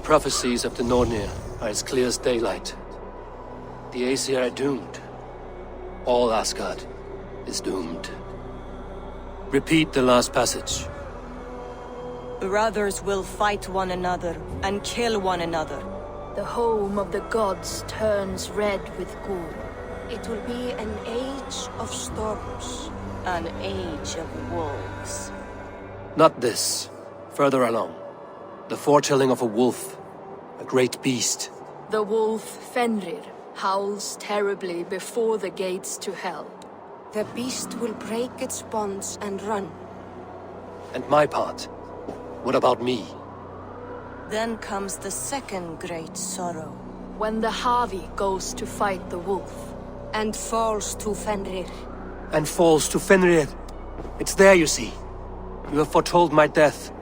prophecies of the Nornir are as clear as daylight. The Aesir are doomed. All Asgard is doomed. Repeat the last passage. Brothers will fight one another and kill one another. The home of the gods turns red with gore. It will be an age of storms. An age of wolves. Not this. Further along. The foretelling of a wolf. A great beast. The wolf Fenrir howls terribly before the gates to hell. The beast will break its bonds and run. And my part? What about me? Then comes the second great sorrow. When the Havi goes to fight the wolf. And falls to Fenrir. And falls to Fenrir. It's there, you see. You have foretold my death.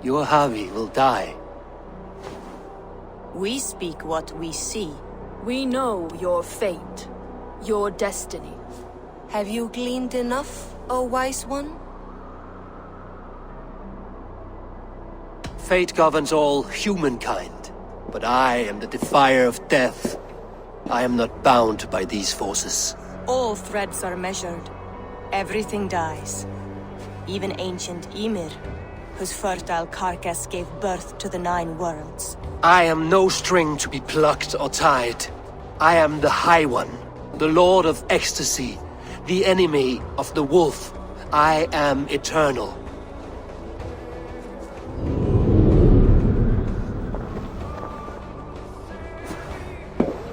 Your Havi will die. We speak what we see. We know your fate, your destiny. Have you gleaned enough, O wise one? Fate governs all humankind, but I am the defier of death. I am not bound by these forces. All threads are measured. Everything dies. Even ancient Ymir, whose fertile carcass gave birth to the 9 worlds. I am no string to be plucked or tied. I am the High One, the Lord of Ecstasy, the enemy of the wolf. I am eternal.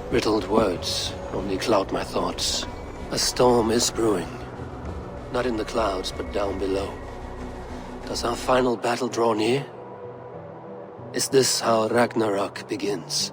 Riddled words only cloud my thoughts. A storm is brewing. Not in the clouds, but down below. Does our final battle draw near? Is this how Ragnarok begins?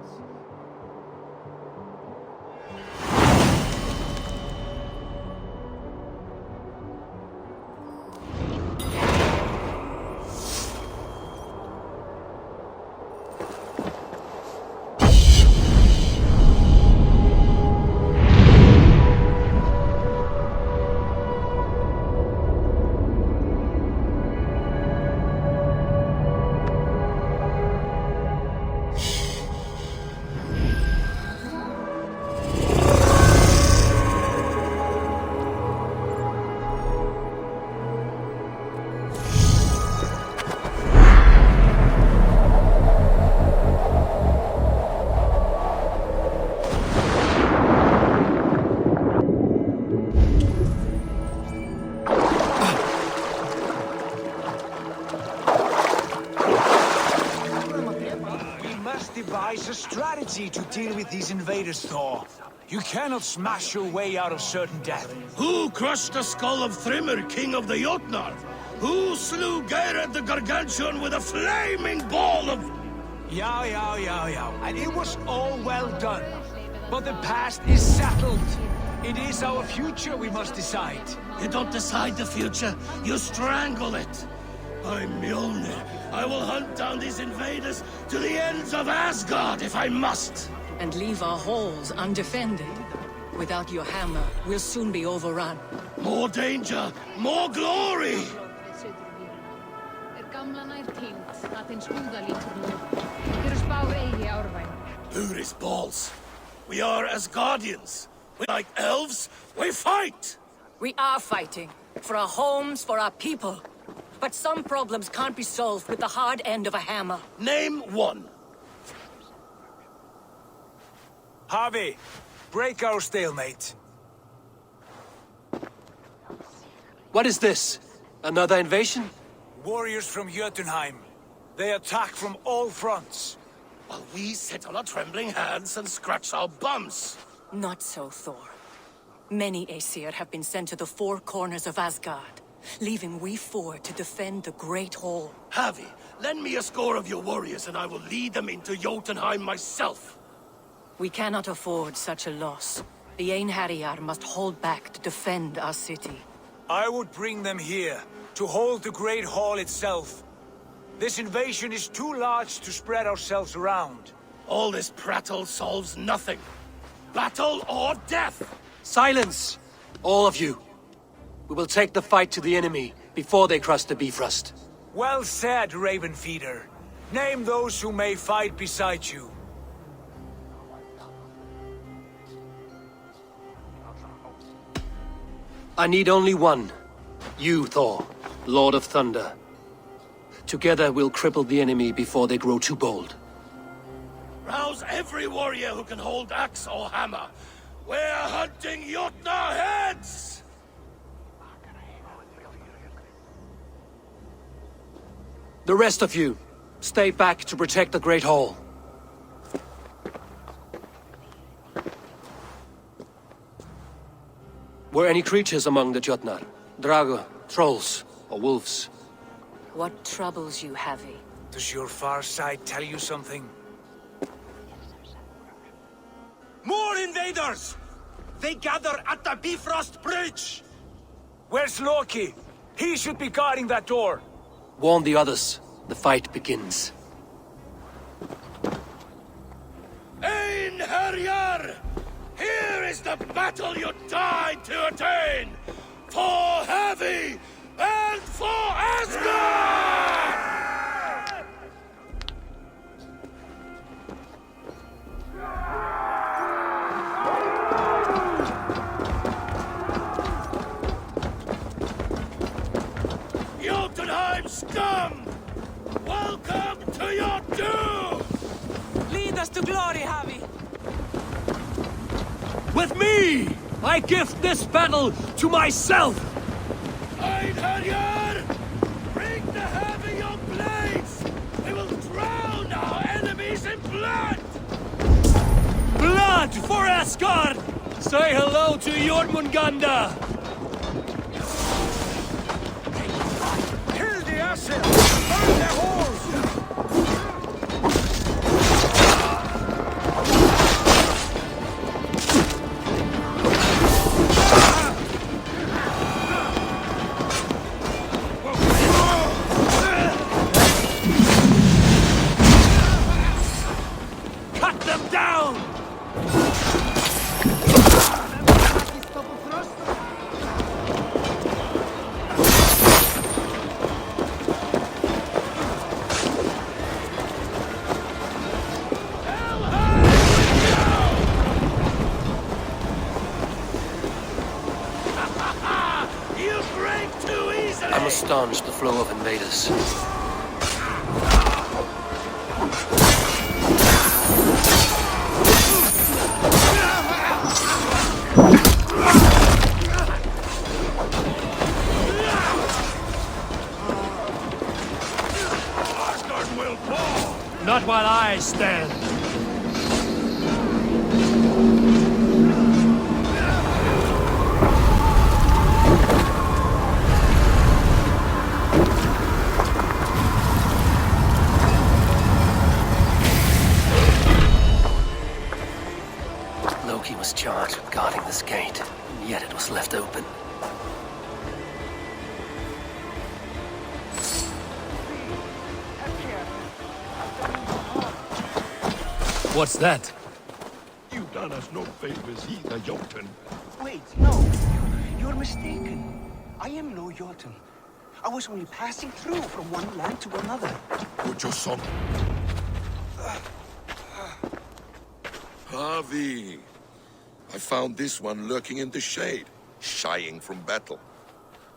Devise a strategy to deal with these invaders, Thor. You cannot smash your way out of certain death. Who crushed the skull of Thrymr, king of the Jotnar? Who slew Geirad the Gargantuan with a flaming ball of... Yeah. And it was all well done. But the past is settled. It is our future we must decide. You don't decide the future, you strangle it. I'm Mjolnir. I will hunt down these invaders to the ends of Asgard if I must. And leave our halls undefended. Without your hammer, we'll soon be overrun. More danger, more glory! Who is balls? We are Asgardians. We like elves, we fight! We are fighting. For our homes, for our people. But some problems can't be solved with the hard end of a hammer. Name one. Harvey, break our stalemate. What is this? Another invasion? Warriors from Jotunheim. They attack from all fronts. While we sit on our trembling hands and scratch our bums. Not so, Thor. Many Aesir have been sent to the 4 corners of Asgard, leaving we 4 to defend the Great Hall. Havi, lend me a score of your warriors and I will lead them into Jotunheim myself. We cannot afford such a loss. The Einherjar must hold back to defend our city. I would bring them here, to hold the Great Hall itself. This invasion is too large to spread ourselves around. All this prattle solves nothing. Battle or death! Silence! All of you. We will take the fight to the enemy before they cross the Bifrost. Well said, Ravenfeeder. Name those who may fight beside you. I need only one. You, Thor, Lord of Thunder. Together we'll cripple the enemy before they grow too bold. Rouse every warrior who can hold axe or hammer. We're hunting Jotnar heads! The rest of you, stay back to protect the Great Hall. Were any creatures among the Jotnar? Drago, trolls, or wolves? What troubles you, Havi? Does your far side tell you something? More invaders! They gather at the Bifrost Bridge! Where's Loki? He should be guarding that door. Warn the others. The fight begins. Einherjar! Here is the battle you died to attain! For Havi and for Asgard! Jotunheim scum! Welcome to your doom! Lead us to glory, Havi! With me! I gift this battle to myself! Einherjar! Bring the heavy your blades! We will drown our enemies in blood! Blood for Asgard! Say hello to Jormungandr! Kill the Asir! Burn their halls! Cut them down! You break too easily! I'm astonished the flow of invaders. Asgard will fall! Not while I stand. Loki was charged with guarding this gate, and yet it was left open. What's that? You've done us no favors either, Jotun. Wait, no. You're mistaken. I am no Jotun. I was only passing through from one land to another. Put your son. Havi. I found this one lurking in the shade, shying from battle.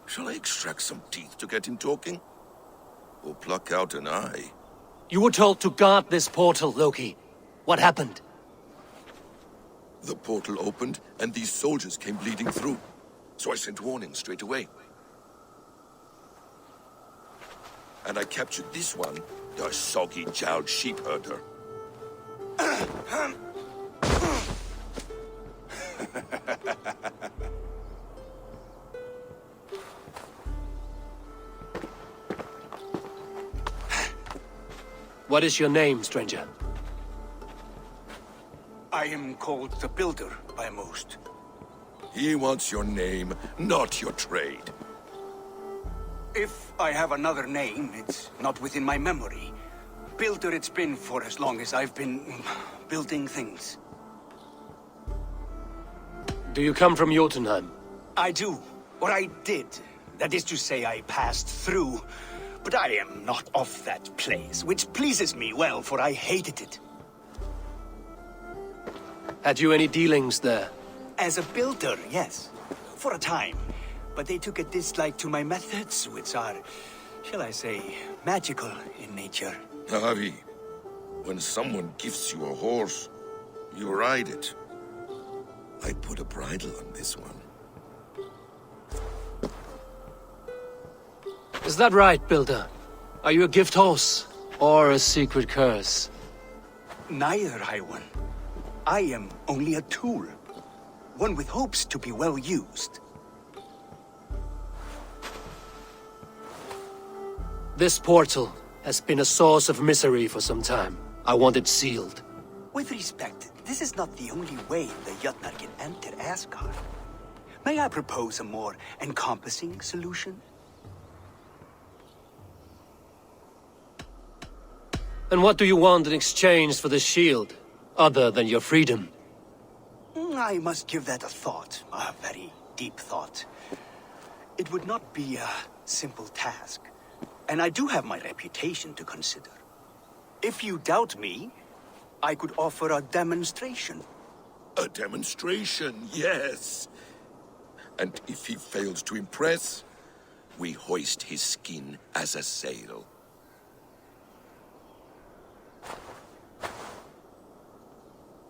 Shall I extract some teeth to get him talking? Or pluck out an eye? You were told to guard this portal, Loki. What happened? The portal opened, and these soldiers came bleeding through. So I sent warning straight away. And I captured this one, the soggy-jowled sheep herder. What is your name, stranger? I am called the Builder by most. He wants your name, not your trade. If I have another name, it's not within my memory. Builder it's been for as long as I've been building things. Do you come from Jotunheim? I do. Or I did. That is to say, I passed through. But I am not of that place, which pleases me well, for I hated it. Had you any dealings there? As a builder, yes. For a time. But they took a dislike to my methods, which are, shall I say, magical in nature. Harvey, when someone gifts you a horse, you ride it. I put a bridle on this one. Is that right, Builder? Are you a gift horse? Or a secret curse? Neither, High One. I am only a tool. One with hopes to be well used. This portal has been a source of misery for some time. I want it sealed. With respect, this is not the only way the Jötnar can enter Asgard. May I propose a more encompassing solution? And what do you want in exchange for the shield, other than your freedom? I must give that a thought, a very deep thought. It would not be a simple task, and I do have my reputation to consider. If you doubt me, I could offer a demonstration. A demonstration, yes. And if he fails to impress, we hoist his skin as a sail.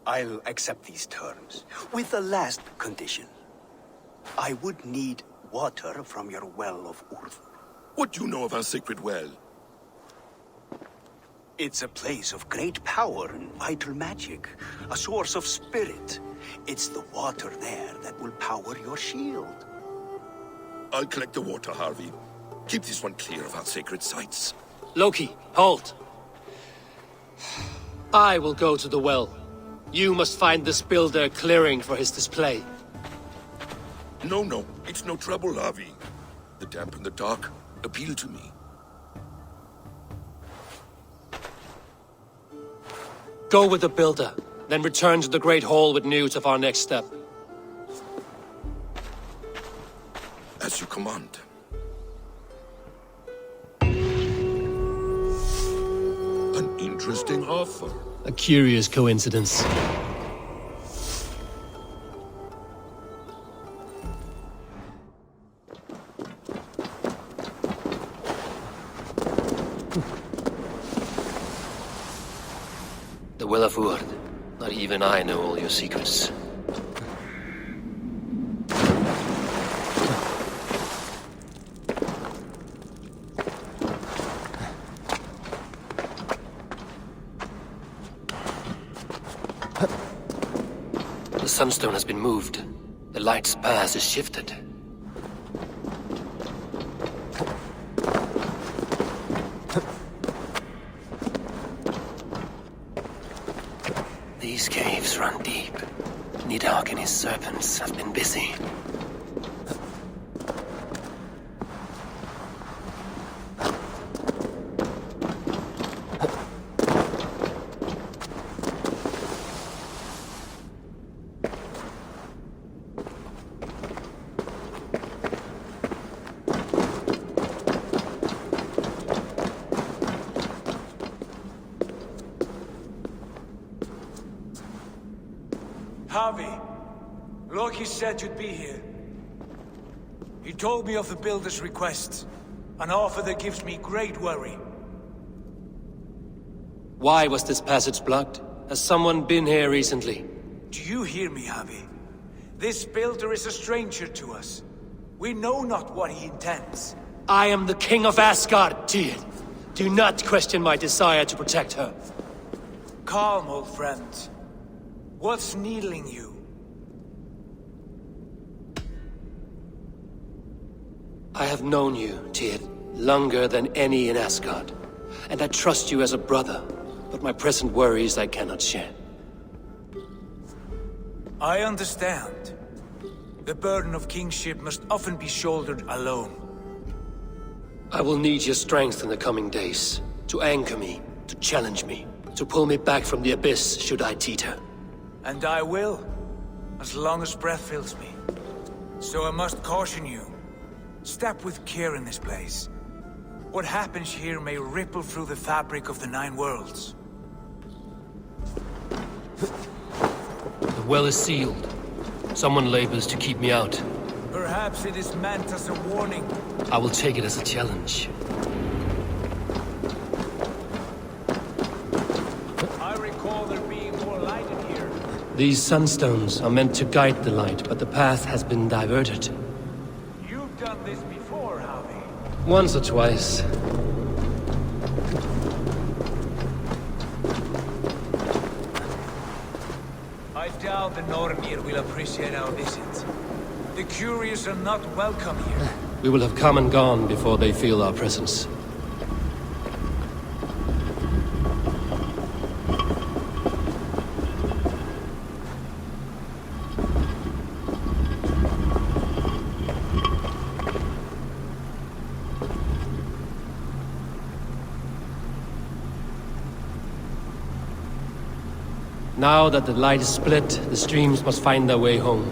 I'll accept these terms, with the last condition. I would need water from your well of Urth. What do you know of our sacred well? It's a place of great power and vital magic, a source of spirit. It's the water there that will power your shield. I'll collect the water, Harvey. Keep this one clear of our sacred sites. Loki, halt! I will go to the well. You must find this builder clearing for his display. No, it's no trouble, Harvey. The damp and the dark appeal to me. Go with the builder, then return to the Great Hall with news of our next step. As you command. An interesting offer. A curious coincidence. The Will of Urd. Not even I know all your secrets. The sunstone has been moved. The light's path is shifted. These caves run deep. Nidhogg and his serpents have been busy. Harvey, Loki said you'd be here. He told me of the Builder's request, an offer that gives me great worry. Why was this passage blocked? Has someone been here recently? Do you hear me, Harvey? This Builder is a stranger to us. We know not what he intends. I am the King of Asgard, Tyr. Do not question my desire to protect her. Calm, old friend. What's needling you? I have known you, Tyr, longer than any in Asgard. And I trust you as a brother, but my present worries I cannot share. I understand. The burden of kingship must often be shouldered alone. I will need your strength in the coming days, to anchor me, to challenge me, to pull me back from the abyss should I teeter. And I will, as long as breath fills me. So I must caution you. Step with care in this place. What happens here may ripple through the fabric of the Nine Worlds. The well is sealed. Someone labors to keep me out. Perhaps it is meant as a warning. I will take it as a challenge. I recall there being more light in here. These sunstones are meant to guide the light, but the path has been diverted. You've done this before, Javi. Once or twice. I doubt the Nornir will appreciate our visit. The curious are not welcome here. We will have come and gone before they feel our presence. Now that the light is split, the streams must find their way home.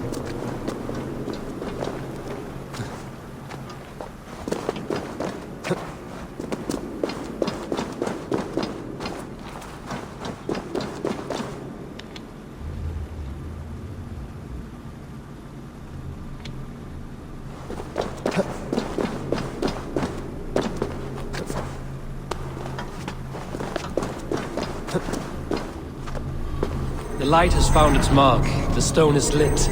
The light has found its mark. The stone is lit.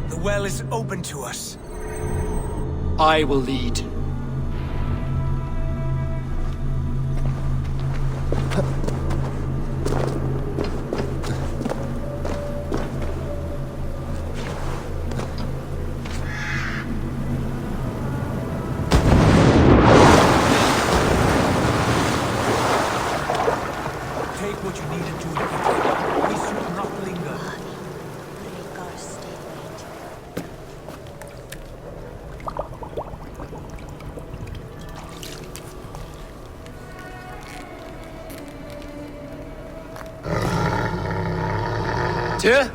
The well is open to us. I will lead. Take what you need and do it. We should not linger. Tyr?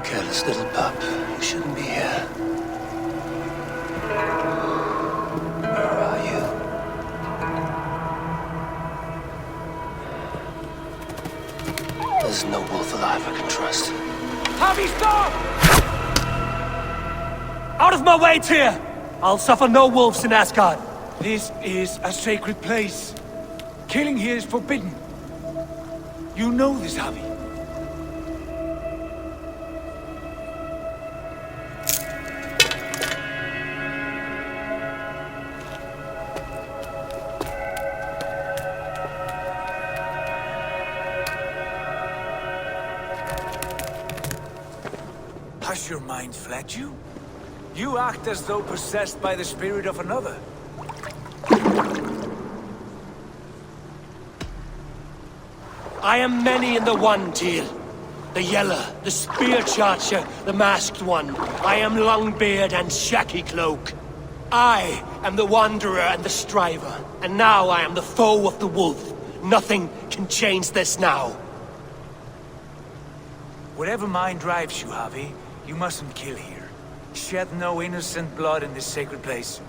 Careless little pup. You shouldn't be here. Where are you? There's no wolf alive I can trust. Javi, stop! Out of my way, Tyr! I'll suffer no wolves in Asgard. This is a sacred place. Killing here is forbidden. You know this, Javi. Has your mind fled you? You act as though possessed by the spirit of another. I am many in the one, Tyr. The Yeller, the Spear Charger, the Masked One. I am Longbeard and Shaky Cloak. I am the Wanderer and the Striver. And now I am the foe of the Wolf. Nothing can change this now. Whatever mind drives you, Javi, you mustn't kill here. Shed no innocent blood in this sacred place.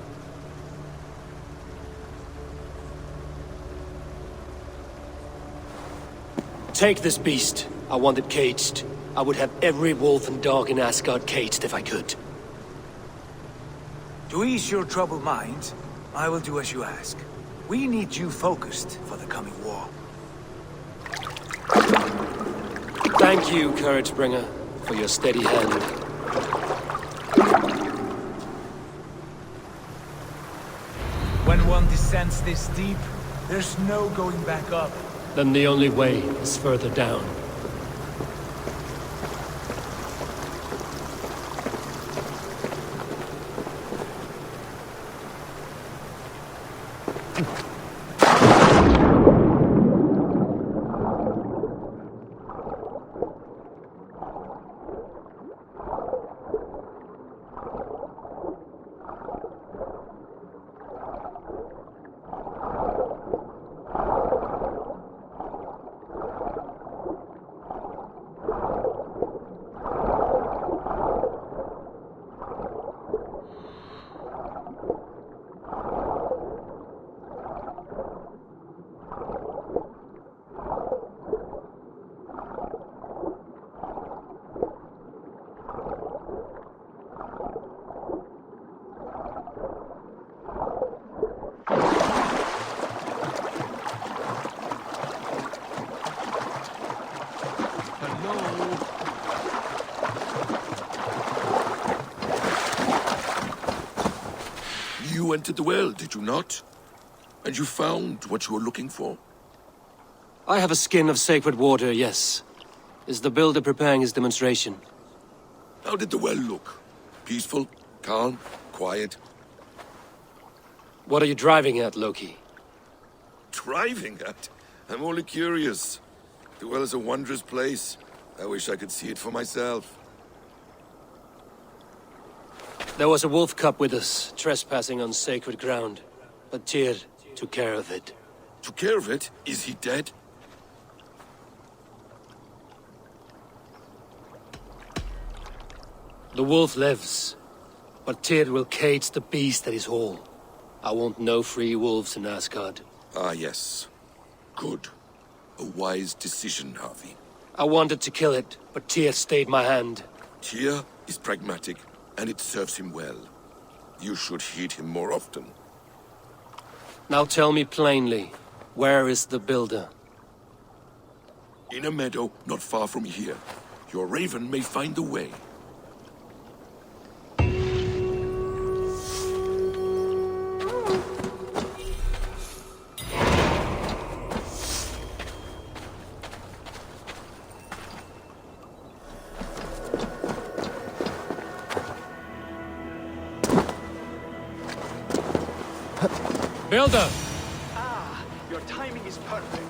Take this beast. I want it caged. I would have every wolf and dog in Asgard caged if I could. To ease your troubled mind, I will do as you ask. We need you focused for the coming war. Thank you, Couragebringer, for your steady hand. When one descends this deep, there's no going back up. Then the only way is further down. You entered the well, did you not? And you found what you were looking for? I have a skin of sacred water, yes. Is the builder preparing his demonstration? How did the well look? Peaceful? Calm? Quiet? What are you driving at, Loki? Driving at? I'm only curious. The well is a wondrous place. I wish I could see it for myself. There was a wolf cub with us, trespassing on sacred ground. But Tyr took care of it. Took care of it? Is he dead? The wolf lives, but Tyr will cage the beast at his hall. I want no free wolves in Asgard. Ah, yes. Good. A wise decision, Harvey. I wanted to kill it, but Tyr stayed my hand. Tyr is pragmatic, and it serves him well. You should heed him more often. Now tell me plainly, where is the builder? In a meadow not far from here. Your raven may find the way. Builder! Ah, your timing is perfect.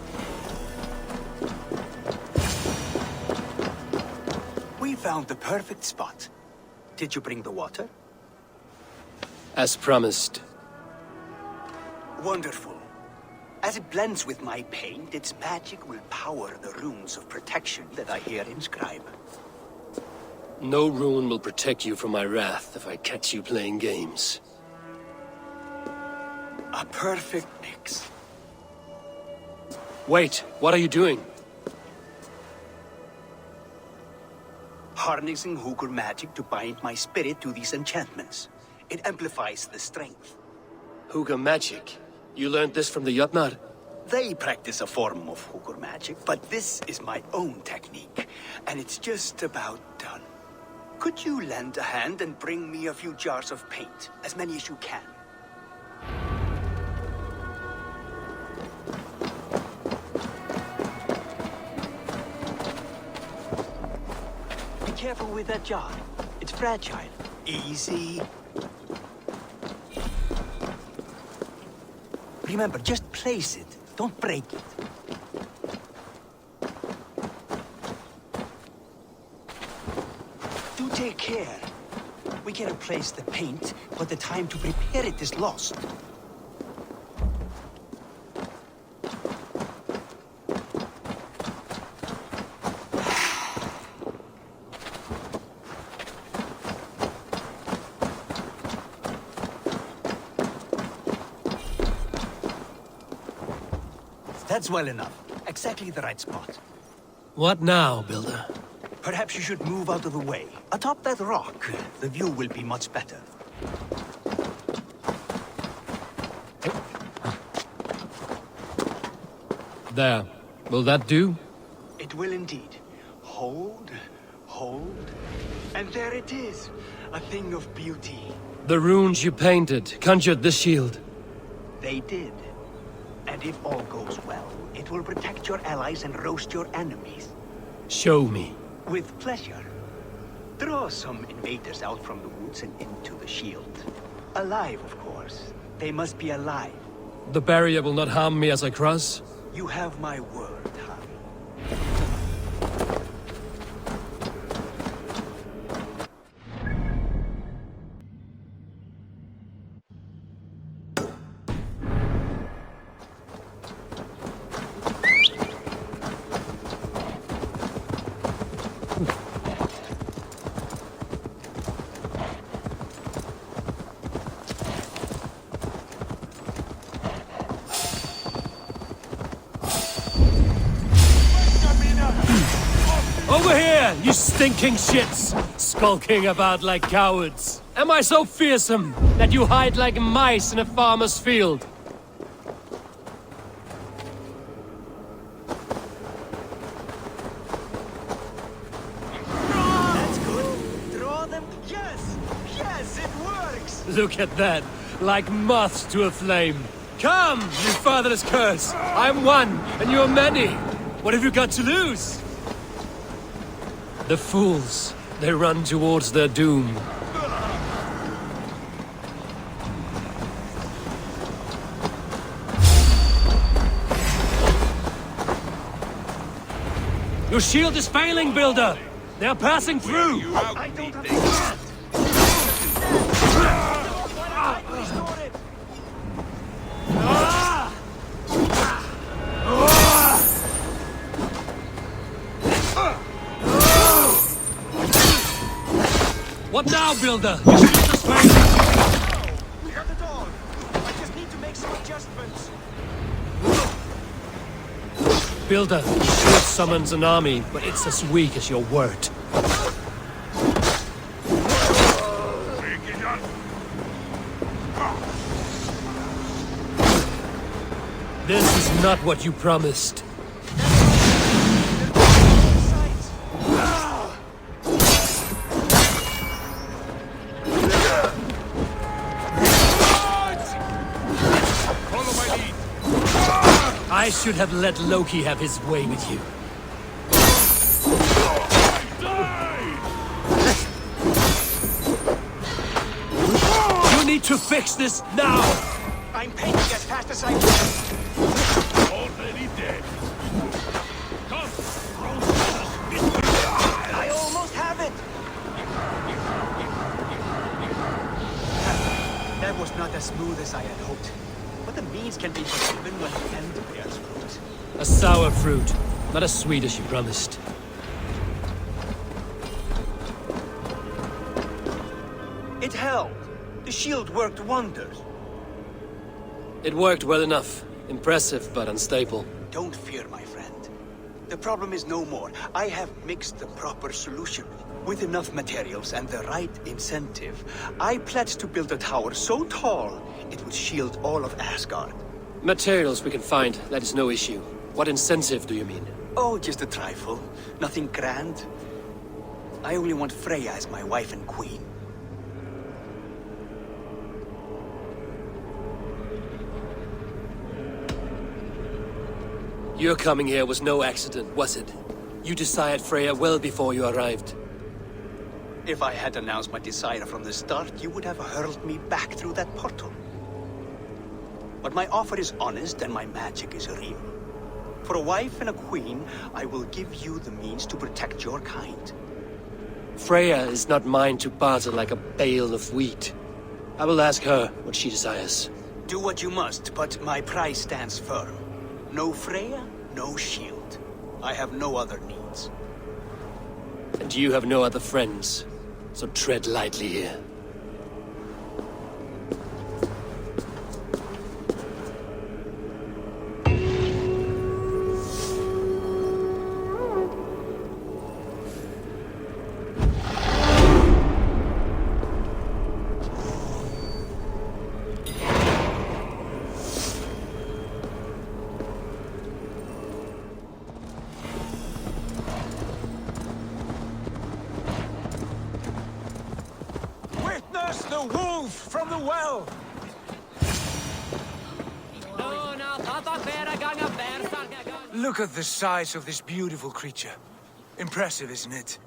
We found the perfect spot. Did you bring the water? As promised. Wonderful. As it blends with my paint, its magic will power the runes of protection that I here inscribe. No rune will protect you from my wrath if I catch you playing games. A perfect mix. Wait, what are you doing? Harnessing Hooker magic to bind my spirit to these enchantments. It amplifies the strength. Hooker magic? You learned this from the Jotnar? They practice a form of Hooker magic, but this is my own technique, and it's just about done. Could you lend a hand and bring me a few jars of paint? As many as you can. Be careful with that jar. It's fragile. Easy. Remember, just place it. Don't break it. Do take care. We can replace the paint, but the time to prepare it is lost. That's well enough. Exactly the right spot. What now, Builder? Perhaps you should move out of the way. Atop that rock, the view will be much better. There. Will that do? It will indeed. Hold, hold, and there it is. A thing of beauty. The runes you painted conjured the shield. They did. And if all goes well, it will protect your allies and roast your enemies. Show me. With pleasure. Draw some invaders out from the woods and into the shield. Alive, of course. They must be alive. The barrier will not harm me as I cross? You have my word, Harry. Over here, you stinking shits! Skulking about like cowards. Am I so fearsome that you hide like mice in a farmer's field? That's good. Draw them. Yes! Yes, it works! Look at that, like moths to a flame. Come, you fatherless curse! I'm one, and you're many. What have you got to lose? The fools, they run towards their doom. Your shield is failing, Builder! They're passing through! I don't understand. Restore it. What now, Builder? Your shield is failing! Not at all. I just need to make some adjustments. Builder, your shield summons an army, but it's as weak as your word. This is not what you promised. I should have let Loki have his way with you. You need to fix this now! I'm painting as fast as I can. Already dead. Come, I almost have it. That was not as smooth as I had hoped. But the means can be forgiven when the end bears fruit. A sour fruit, not as sweet as you promised. It held. The shield worked wonders. It worked well enough. Impressive, but unstable. Don't fear, my friend. The problem is no more. I have mixed the proper solution. With enough materials and the right incentive, I pledge to build a tower so tall it would shield all of Asgard. Materials we can find, that is no issue. What incentive do you mean? Oh, just a trifle. Nothing grand. I only want Freya as my wife and queen. Your coming here was no accident, was it? You desired Freya well before you arrived. If I had announced my desire from the start, you would have hurled me back through that portal. But my offer is honest and my magic is real. For a wife and a queen, I will give you the means to protect your kind. Freya is not mine to barter like a bale of wheat. I will ask her what she desires. Do what you must, but my price stands firm. No Freya, no shield. I have no other needs. And you have no other friends, so tread lightly here. The wolf from the well! Look at the size of this beautiful creature. Impressive, isn't it?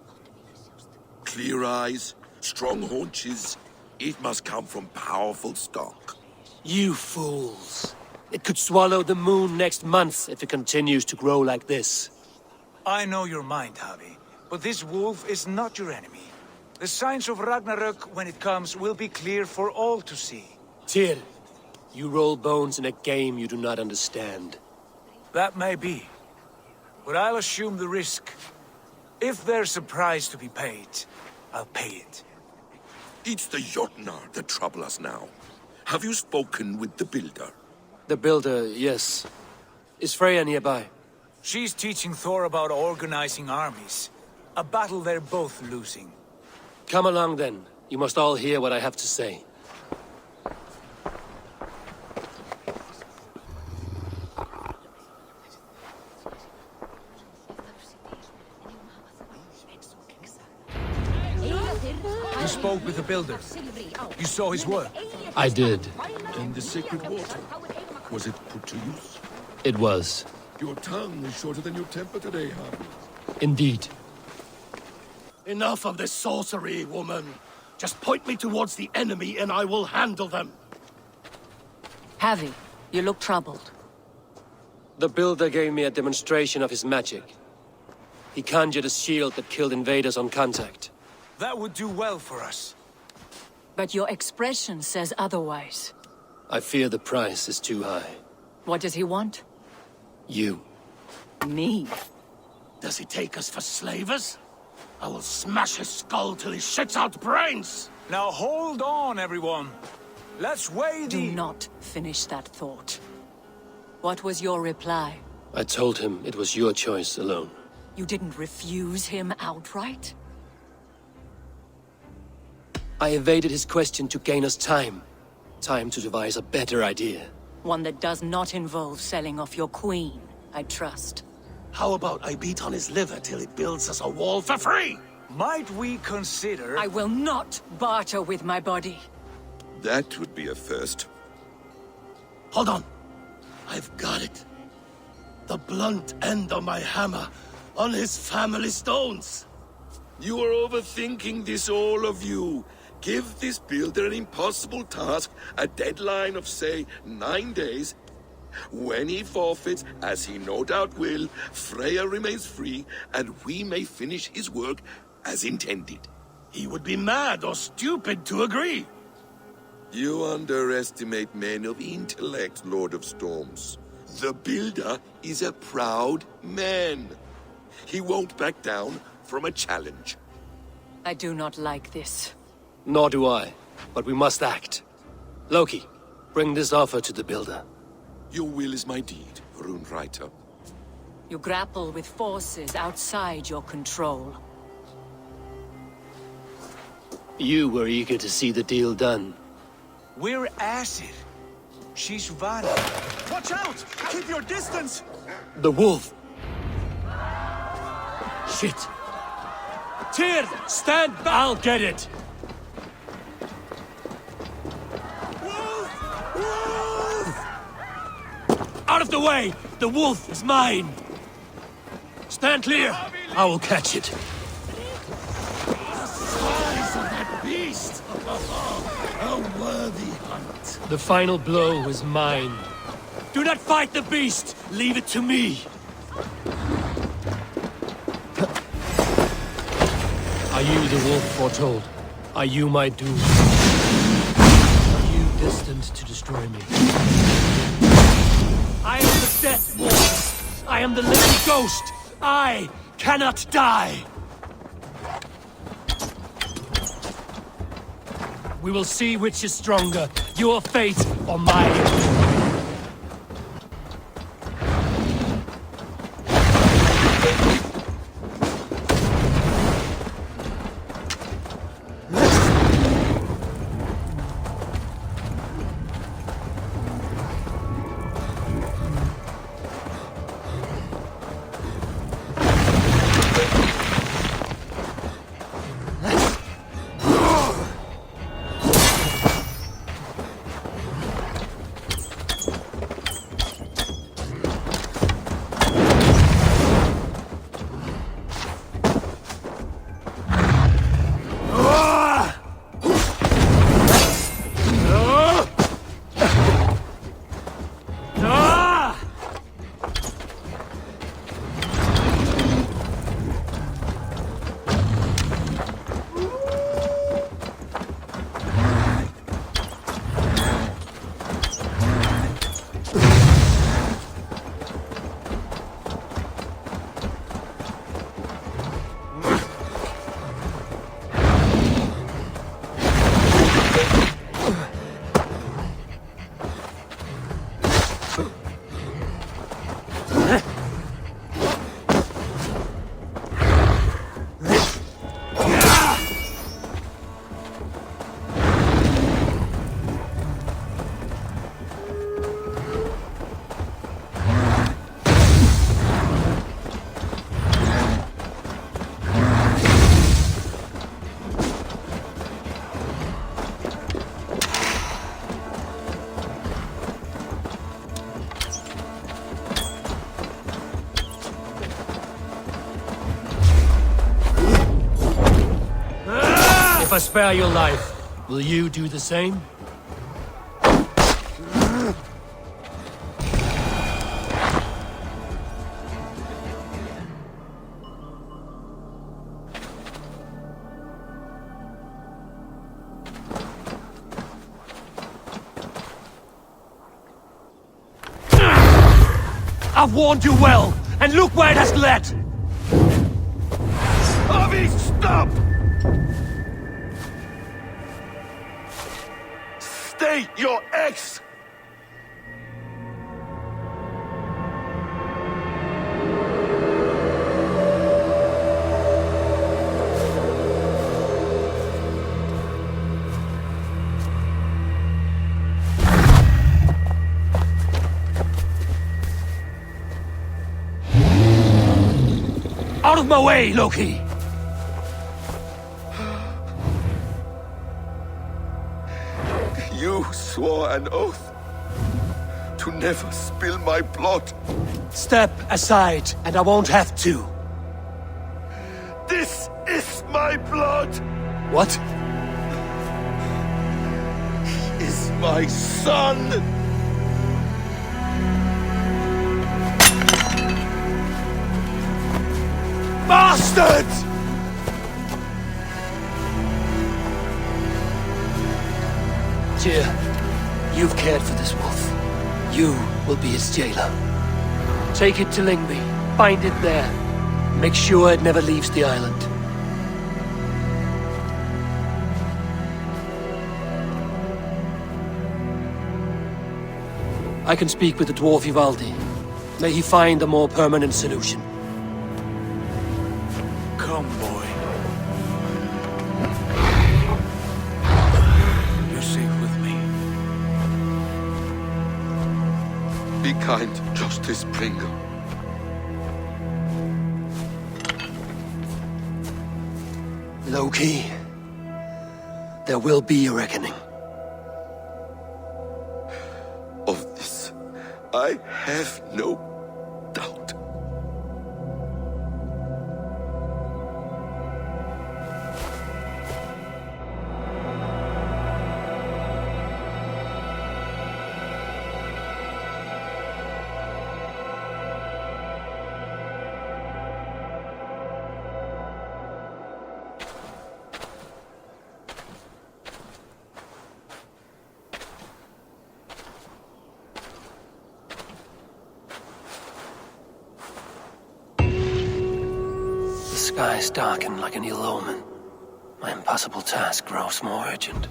Clear eyes, strong haunches. It must come from powerful stock. You fools. It could swallow the moon next month if it continues to grow like this. I know your mind, Javi, but this wolf is not your enemy. The signs of Ragnarök, when it comes, will be clear for all to see. Tyr, you roll bones in a game you do not understand. That may be, but I'll assume the risk. If there's a price to be paid, I'll pay it. It's the Jotnar that trouble us now. Have you spoken with the builder? The builder, yes. Is Freya nearby? She's teaching Thor about organizing armies. A battle they're both losing. Come along then. You must all hear what I have to say. You spoke with the builder. You saw his work. I did. And the sacred water, was it put to use? It was. Your tongue is shorter than your temper today, Harvey. Indeed. Enough of this sorcery, woman. Just point me towards the enemy and I will handle them. Javi, you look troubled. The builder gave me a demonstration of his magic. He conjured a shield that killed invaders on contact. That would do well for us. But your expression says otherwise. I fear the price is too high. What does he want? You. Me? Does he take us for slavers? I will smash his skull till he shits out brains! Now hold on, everyone. Let's weigh Do the... not finish that thought. What was your reply? I told him it was your choice alone. You didn't refuse him outright? I evaded his question to gain us time. Time to devise a better idea. One that does not involve selling off your queen, I trust. How about I beat on his liver till he builds us a wall for free? Might we consider... I will not barter with my body. That would be a first. Hold on. I've got it. The blunt end of my hammer on his family stones. You are overthinking this, all of you. Give this builder an impossible task, a deadline of, say, 9 days. When he forfeits, as he no doubt will, Freya remains free, and we may finish his work as intended. He would be mad or stupid to agree. You underestimate men of intellect, Lord of Storms. The builder is a proud man. He won't back down from a challenge. I do not like this. Nor do I, but we must act. Loki, bring this offer to the builder. Your will is my deed, Runewriter. You grapple with forces outside your control. You were eager to see the deal done. We're Asagrd. She's Vala. Watch out! Keep your distance! The wolf! Shit! Tyr, stand back! I'll get it! Wolf! Wolf! Out of the way! The wolf is mine! Stand clear! I will catch it. The size of that beast! A worthy hunt. The final blow is mine. Do not fight the beast! Leave it to me! Are you the wolf foretold? Are you my doom? Are you destined to destroy me? I am the death wolf! I am the living ghost! I cannot die! We will see which is stronger, your fate or mine. I spare your life, will you do the same? I've warned you well, and look where it has led! Harvey, stop! State your ex! Out of my way, Loki! You swore an oath to never spill my blood. Step aside, and I won't have to. This is my blood! What? He is my son! Bastard! Tyr, you've cared for this wolf. You will be its jailer. Take it to Lingby. Bind it there. Make sure it never leaves the island. I can speak with the dwarf Ivaldi. May he find a more permanent solution. Come, boy. You're safe with me. Be kind, Justice Pringle. Loki, there will be a reckoning. Of this, I have no doubt. The skies darken like an ill omen. My impossible task grows more urgent.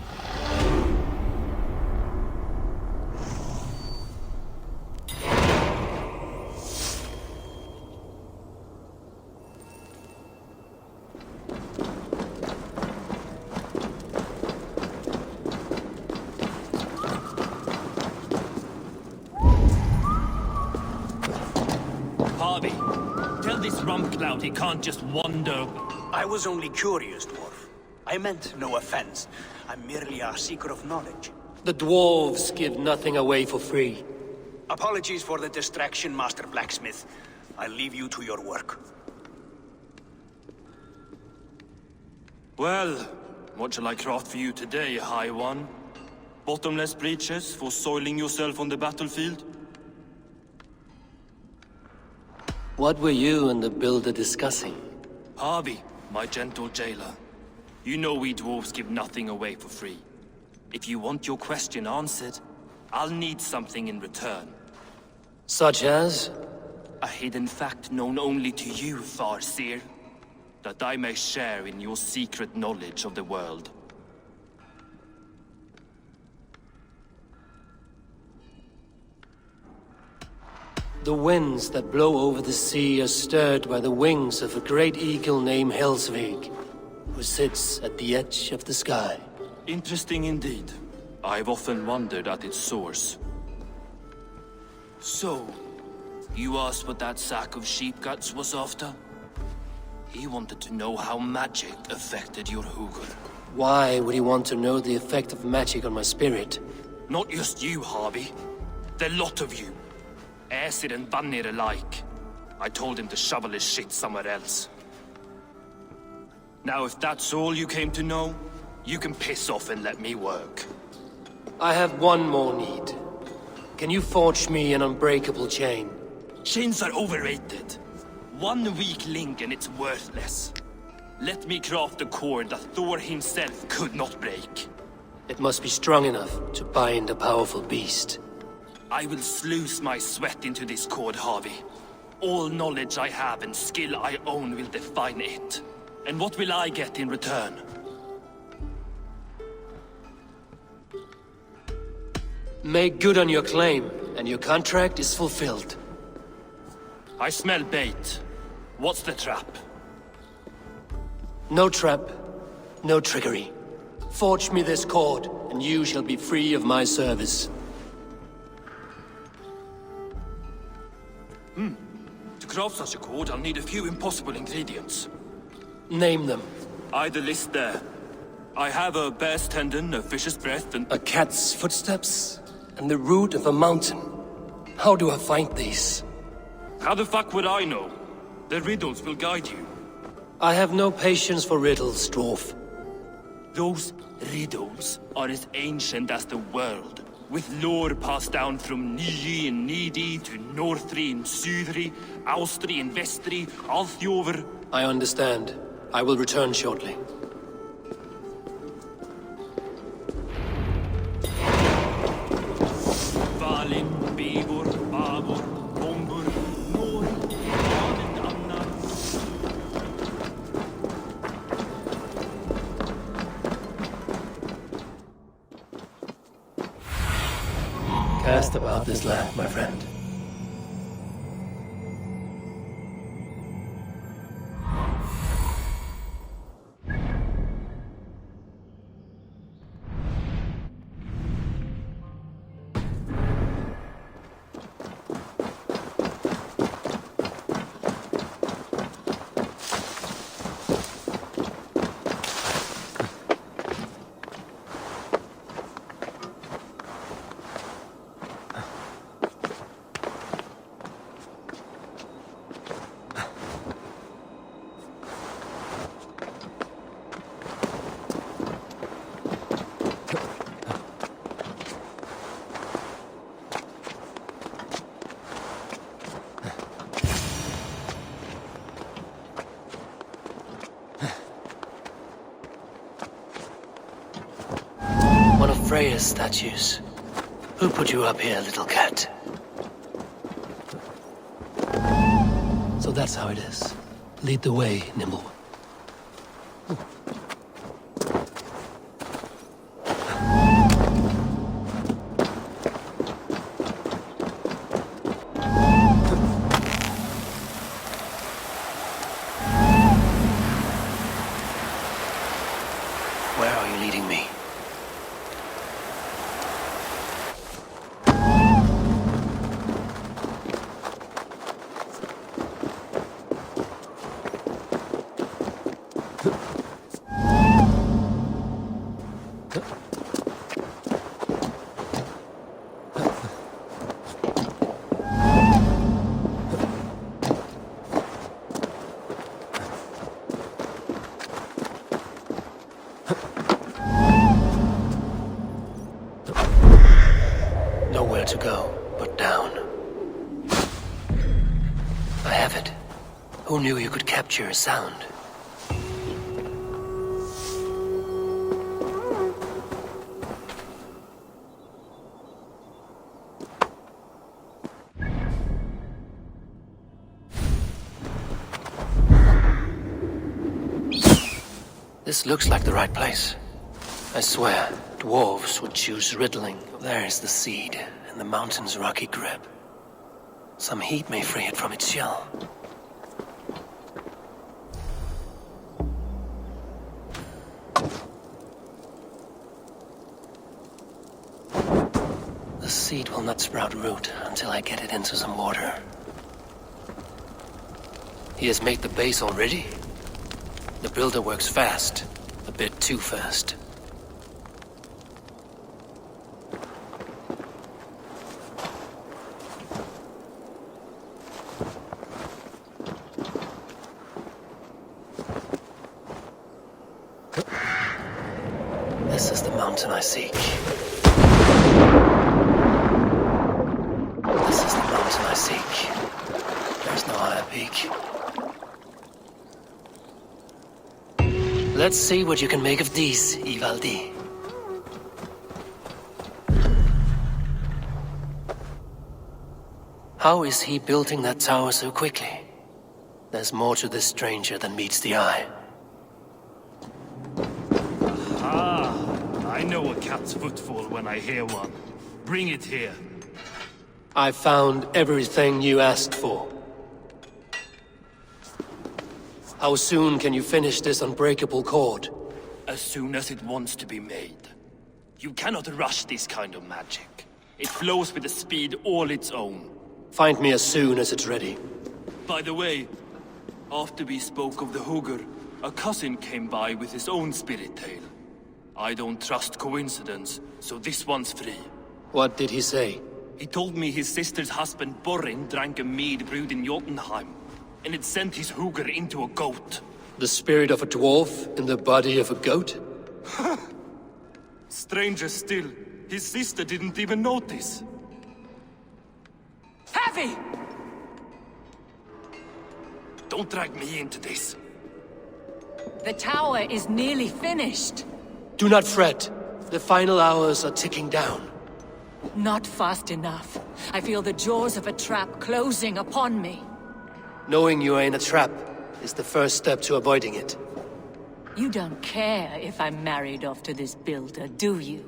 Harvey, tell this Rumcloud he can't just wander. I was only curious, dwarf. I meant no offense. I'm merely a seeker of knowledge. The dwarves give nothing away for free. Apologies for the distraction, Master Blacksmith. I'll leave you to your work. Well, what shall I craft for you today, High One? Bottomless breeches for soiling yourself on the battlefield? What were you and the builder discussing? Harvey, my gentle jailer. You know we dwarves give nothing away for free. If you want your question answered, I'll need something in return. Such as? A hidden fact known only to you, Farseer. That I may share in your secret knowledge of the world. The winds that blow over the sea are stirred by the wings of a great eagle named Helsvig, who sits at the edge of the sky. Interesting indeed. I've often wondered at its source. So, you asked what that sack of sheep guts was after? He wanted to know how magic affected your Hugr. Why would he want to know the effect of magic on my spirit? Not just you, Harvey. The lot of you. Aesir and Vanir alike. I told him to shovel his shit somewhere else. Now, if that's all you came to know, You can piss off and let me work. I have one more need. Can you forge me an unbreakable chain? Chains are overrated. One weak link and it's worthless. Let me craft a cord that Thor himself could not break. It must be strong enough to bind a powerful beast. I will sluice my sweat into this cord, Harvey. All knowledge I have and skill I own will define it. And what will I get in return? Make good on your claim, and your contract is fulfilled. I smell bait. What's the trap? No trap, no trickery. Forge me this cord, and you shall be free of my service. To craft such a cord, I'll need a few impossible ingredients. Name them. The list there. I have a bear's tendon, a fish's breath, and... A cat's footsteps, and the root of a mountain. How do I find these? How the fuck would I know? The riddles will guide you. I have no patience for riddles, dwarf. Those riddles are as ancient as the world, with lore passed down from Niji and Nidi to Northri and Sudri, Austri and Vestri, Althjover. I understand. I will return shortly. Valin, Bivor, Bavor, Bombur, Nor, Jan and Anna. Cast about this land, my friend. Freya's statues. Who put you up here, little cat? So that's how it is. Lead the way, Nimble. Where are you leading me? Nowhere to go but down. I have it. Who knew you could capture a sound? This looks like the right place. I swear, dwarves would choose riddling. There's the seed, and the mountain's rocky grip. Some heat may free it from its shell. The seed will not sprout root until I get it into some water. He has made the base already? The builder works fast. A bit too fast. mountain I seek. This is the mountain I seek. There's no higher peak. Let's see what you can make of these, Ivaldi. How is he building that tower so quickly? There's more to this stranger than meets the eye. Ah, I know a cat's footfall when I hear one. Bring it here. I found everything you asked for. How soon can you finish this unbreakable cord? As soon as it wants to be made. You cannot rush this kind of magic. It flows with a speed all its own. Find me as soon as it's ready. By the way, after we spoke of the Hugr, a cousin came by with his own spirit tale. I don't trust coincidence, so this one's free. What did he say? He told me his sister's husband Borin drank a mead brewed in Jotunheim, and it sent his Hugr into a goat. The spirit of a dwarf in the body of a goat? Stranger still, his sister didn't even notice. Heavy! Don't drag me into this. The tower is nearly finished. Do not fret. The final hours are ticking down. Not fast enough. I feel the jaws of a trap closing upon me. Knowing you are in a trap is the first step to avoiding it. You don't care if I'm married off to this builder, do you?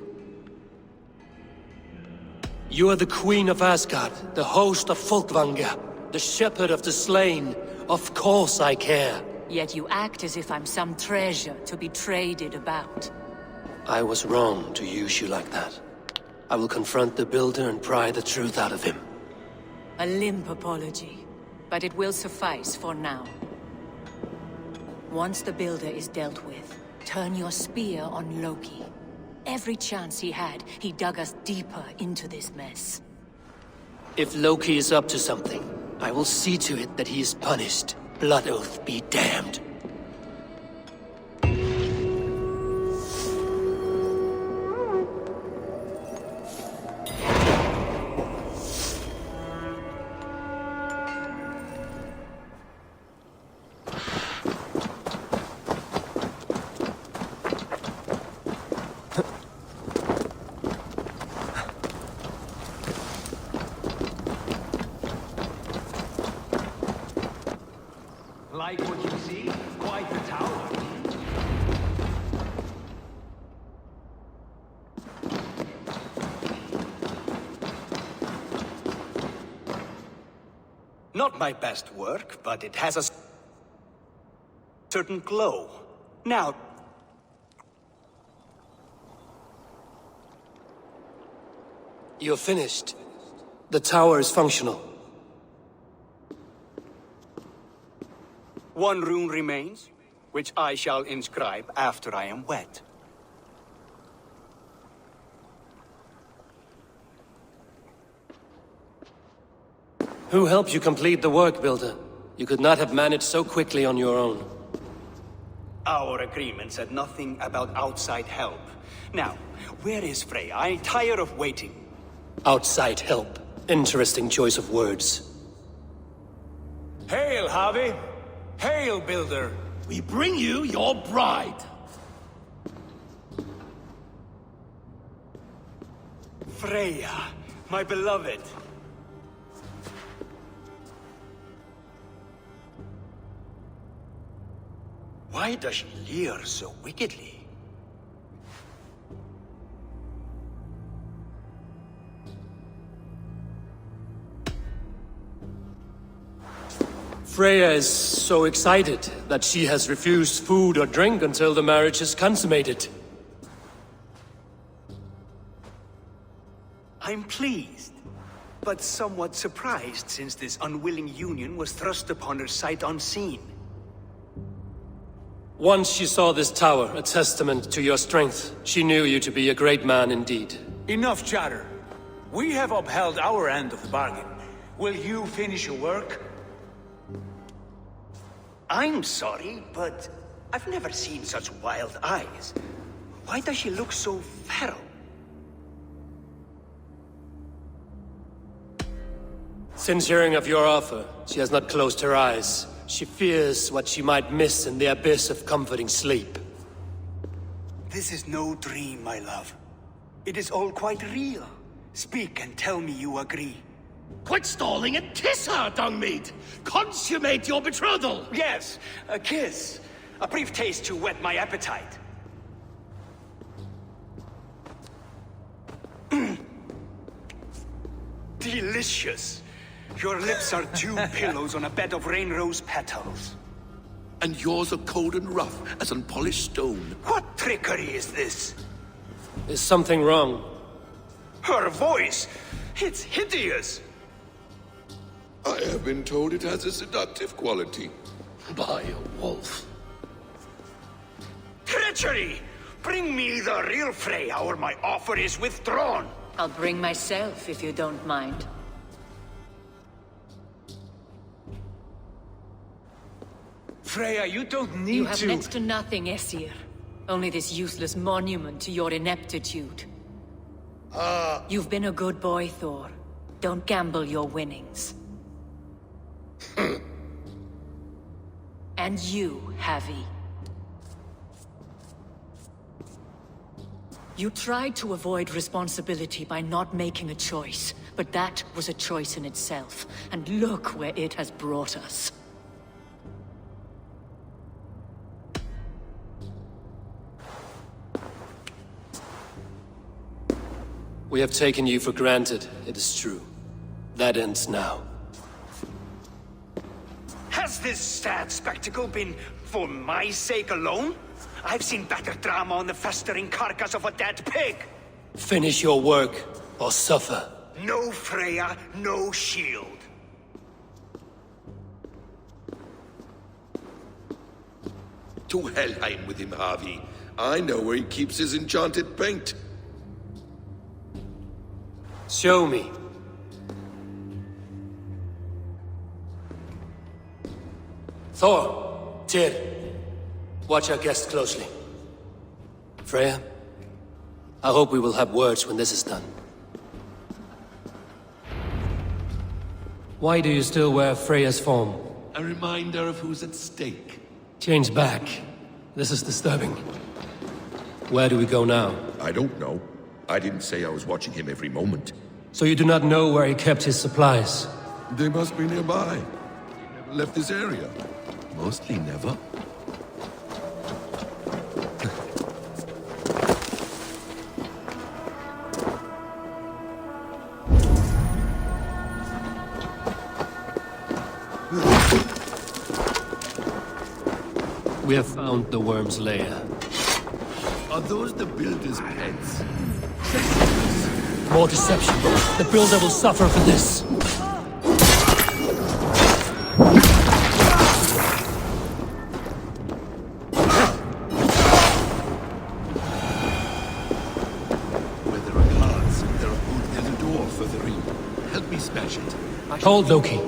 You are the Queen of Asgard, the host of Folkvanga, the shepherd of the slain. Of course I care. Yet you act as if I'm some treasure to be traded about. I was wrong to use you like that. I will confront the builder and pry the truth out of him. A limp apology, but it will suffice for now. Once the builder is dealt with, turn your spear on Loki. Every chance he had, he dug us deeper into this mess. If Loki is up to something, I will see to it that he is punished. Blood Oath be damned. Like what you see? Quite the tower. Not my best work, but it has a certain glow. Now, You're finished. The tower is functional. one rune remains, which I shall inscribe after I am wed. Who helped you complete the work, Builder? You could not have managed so quickly on your own. Our agreement said nothing about outside help. Now, where is Frey? I'm tired of waiting. Outside help. Interesting choice of words. Hail, Harvey! Hail, Builder! We bring you your bride. Freya, my beloved. Why does she leer so wickedly? Freya is so excited that she has refused food or drink until the marriage is consummated. I'm pleased, but somewhat surprised since this unwilling union was thrust upon her sight unseen. Once she saw this tower, a testament to your strength, she knew you to be a great man indeed. Enough chatter. We have upheld our end of the bargain. Will you finish your work? I'm sorry, but I've never seen such wild eyes. Why does she look so feral? Since hearing of your offer, she has not closed her eyes. She fears what she might miss in the abyss of comforting sleep. This is no dream, my love. It is all quite real. Speak and tell me you agree. Quit stalling and kiss her, Dungmeat! Consummate your betrothal! Yes, a kiss. A brief taste to whet my appetite. Delicious. Your lips are two pillows on a bed of rain rose petals. And yours are cold and rough as unpolished stone. What trickery is this? Is something wrong? Her voice! It's hideous! I have been told it has a seductive quality. By a wolf. Treachery! Bring me the real Freya or my offer is withdrawn! I'll bring myself if you don't mind. Freya, you don't need You have to... next to nothing, Aesir. Only this useless monument to your ineptitude. You've been a good boy, Thor. Don't gamble your winnings. And you, Havi. You tried to avoid responsibility by not making a choice, but that was a choice in itself, and look where it has brought us. We have taken you for granted, it is true. That ends now. Has this sad spectacle been for my sake alone? I've seen better drama on the festering carcass of a dead pig! Finish your work, or suffer. No Freya, no shield. To Helheim with him, Harvey. I know where he keeps his enchanted paint. Show me. Thor, Tyr, watch our guest closely. Freya, I hope we will have words when this is done. Why do you still wear Freya's form? A reminder of who's at stake. Change back. This is disturbing. Where do we go now? I don't know. I didn't say I was watching him every moment. So you do not know where he kept his supplies? They must be nearby. Never left this area. Mostly never. We have found the worm's lair. Are those the builder's pets? More deception. The builder will suffer for this. Where there are guards, there's a door further in. Help me smash it. Hold, Loki.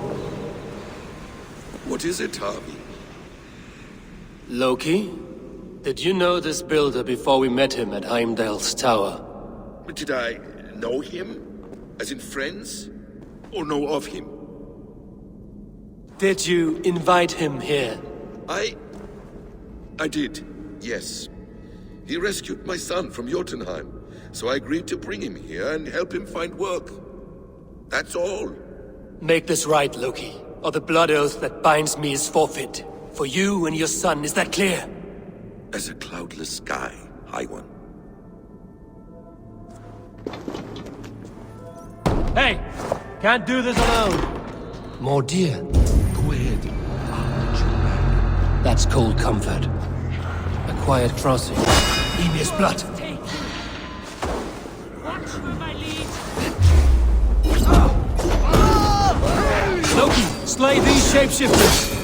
What is it, Harvey? Loki? Did you know this builder before we met him at Heimdall's tower? Did I know him? As in friends? Or know of him? Did you invite him here? I did, yes. He rescued my son from Jotunheim, so I agreed to bring him here and help him find work. That's all. Make this right, Loki, or the blood oath that binds me is forfeit. For you and your son, is that clear? As a cloudless sky, High One. Hey! Can't do this alone! More deer. Go ahead. I'll watch your back. That's cold comfort. A quiet crossing. Emir's blood. Loki, slay these shapeshifters!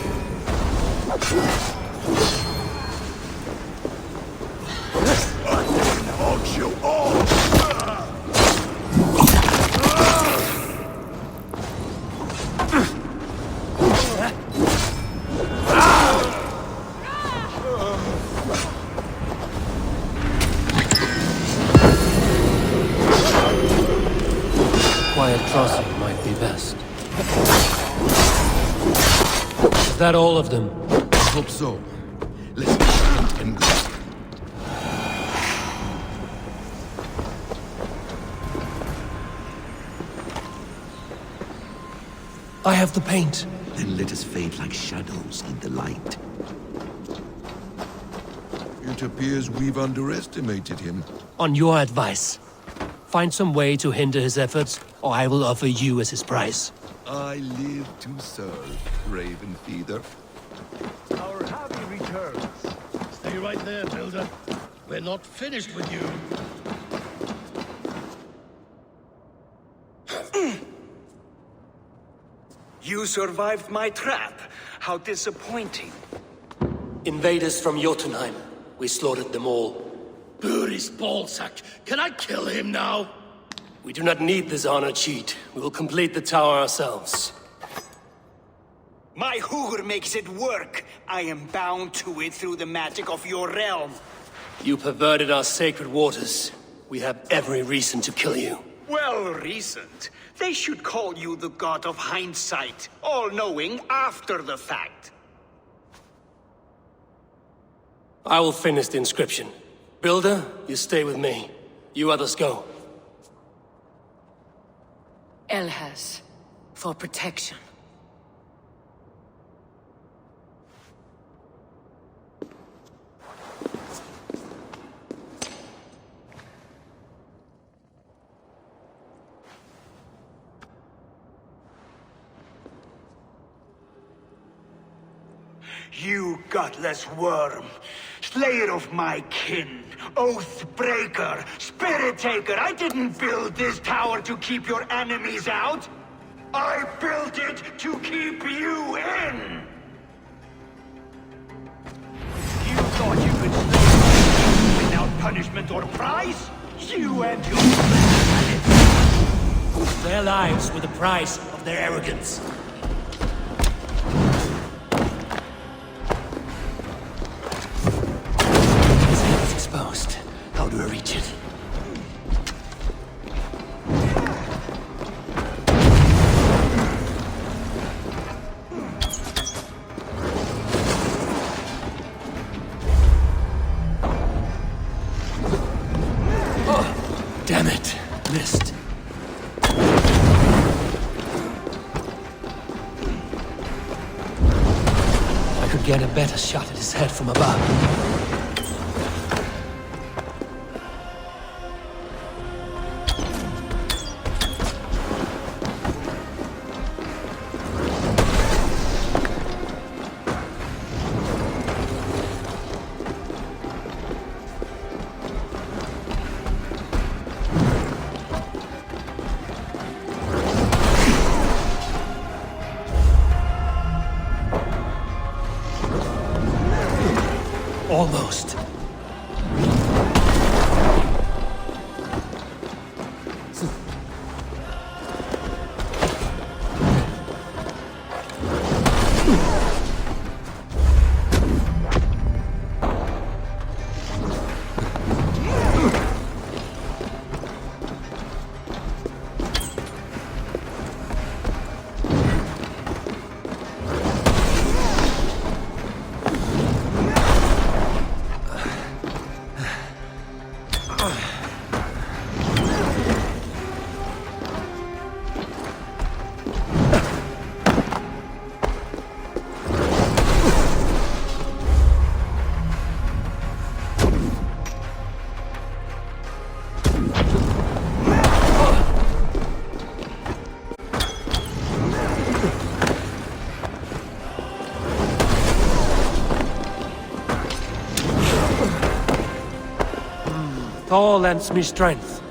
Hog you all! Is that all of them? Hope so. Let's be swift and go. I have the paint. Then let us fade like shadows in the light. It appears we've underestimated him. On your advice, find some way to hinder his efforts, or I will offer you as his price. I live to serve, Raven Feeder. Our Javi returns. Stay right there, Builder. We're not finished with you. You survived my trap. How disappointing. Invaders from Jotunheim. We slaughtered them all. Buri's ballsack. Can I kill him now? We do not need this honor cheat. We will complete the tower ourselves. My Hugr makes it work. I am bound to it through the magic of your realm. You perverted our sacred waters. We have every reason to kill you. Well reasoned. They should call you the god of hindsight, all-knowing after the fact. I will finish the inscription. Builder, you stay with me. You others go. Elhas, for protection. You gutless worm, slayer of my kin, oath breaker, spirit taker. I didn't build this tower to keep your enemies out. I built it to keep you in. You thought you could slay me without punishment or prize? You and your planet. Their lives were the price of their arrogance. Exposed. How do I reach it? Oh, damn it. Missed. I could get a better shot at his head from above. Almost. Thor lends me strength.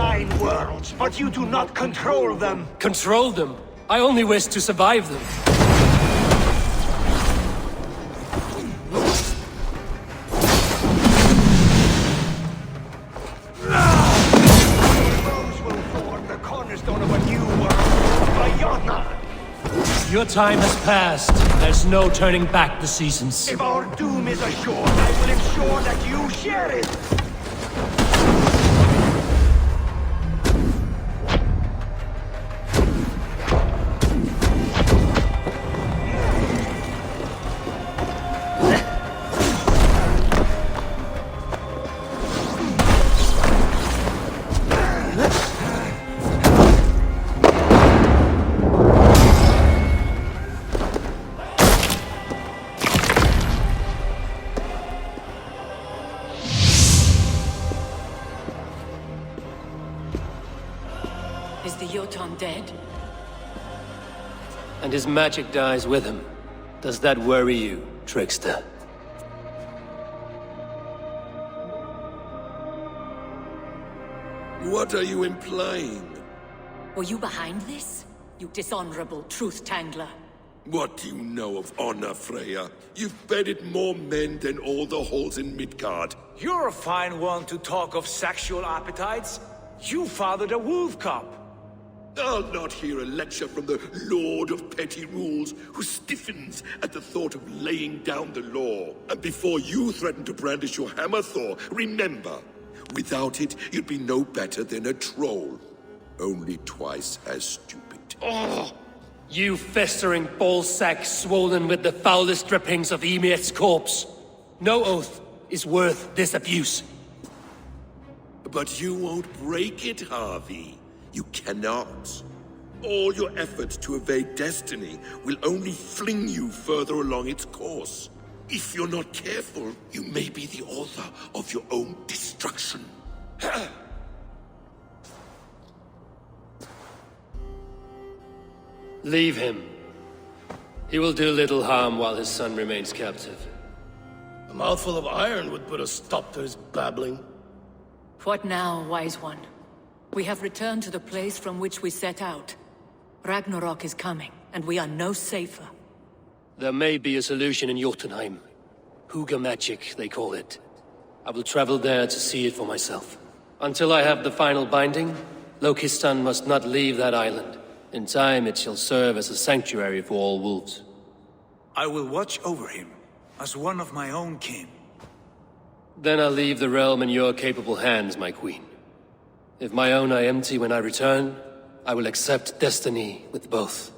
9 worlds, but you do not control them. Control them? I only wish to survive them. Those will form the cornerstone of a new world. Bayona! Your time has passed. There's no turning back the seasons. If our doom is assured, I will ensure that you share it. Is the Jotun dead? And his magic dies with him. Does that worry you, trickster? What are you implying? Were you behind this? You dishonorable truth-tangler. What do you know of honor, Freya? You've bedded more men than all the halls in Midgard. You're a fine one to talk of sexual appetites. You fathered a wolf cub. I'll not hear a lecture from the Lord of Petty Rules, who stiffens at the thought of laying down the law. And before you threaten to brandish your hammer, Thor, remember, without it, you'd be no better than a troll. Only twice as stupid. Oh, you festering ballsack swollen with the foulest drippings of Ymir's corpse. No oath is worth this abuse. But you won't break it, Harvey. You cannot. All your efforts to evade destiny will only fling you further along its course. If you're not careful, you may be the author of your own destruction. Leave him. He will do little harm while his son remains captive. A mouthful of iron would put a stop to his babbling. What now, wise one? We have returned to the place from which we set out. Ragnarok is coming, and we are no safer. There may be a solution in Jotunheim. Huga magic, they call it. I will travel there to see it for myself. Until I have the final binding, Lokistan must not leave that island. In time, it shall serve as a sanctuary for all wolves. I will watch over him, as one of my own kin. Then I'll leave the realm in your capable hands, my queen. If my own are empty when I return, I will accept destiny with both.